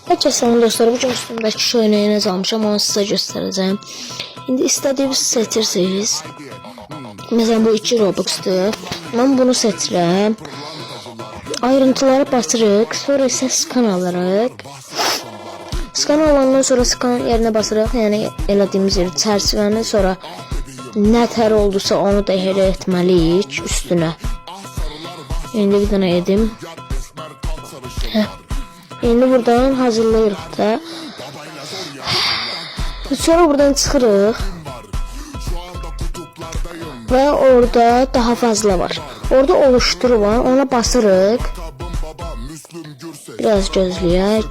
Herkese selam dostlar. Bugün üstümdeki şöyle ne almışam onu size göstereceğim. İndi istediğiniz seçirsiniz. Mesela bu 2 Robux'tur. Ben bunu seçirəm. Ayrıntıları basırıq. Sonra ise skan alırıq. Skan alandan sonra skan yerine basırıq. Yani elədiyimiz yeri çərçivəni sonra nətər oldusa onu da elə etməliyik üstünə. İndi bir dənə edim. Şimdi buradan hazırlayırıq da. Sonra buradan çıxırıq. Ve orada daha fazla var. Orada oluştur var. Ona basırıq. Biraz gözləyək.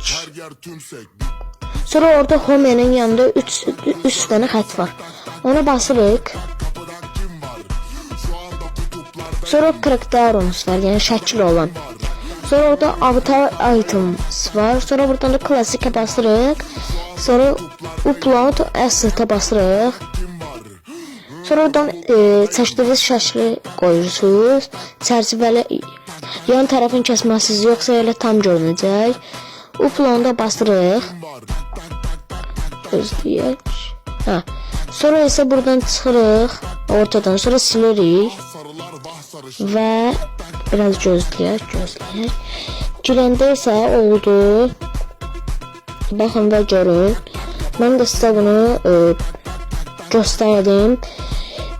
Sonra orada home'nin yanında 3 tane xət var. Ona basırıq. Sonra karakterimiz var. Yani şəkil olan. Sonra orada avatar items var. Sonra buradan da klasika basırıq. Sonra upload asset'e basırıq. Sonra oradan çəkdiyiniz şəkli qoyursunuz. Çərçivəli yan tərəfin kəsməsiz yoxsa elə tam görünəcək. Upload'a basırıq. Gözləyək. Sonra isə buradan çıxırıq. Ortadan sonra silirik. Və biraz gözləyək. Girəndə isə oldu. Baxın və görün. Mən də sizə bunu göstərdim.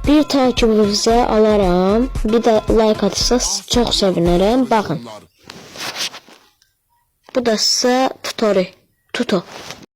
Bir takibinizə alaram. Bir də like atırsanız çox sevinərəm. Baxın. Bu da sizə tuto.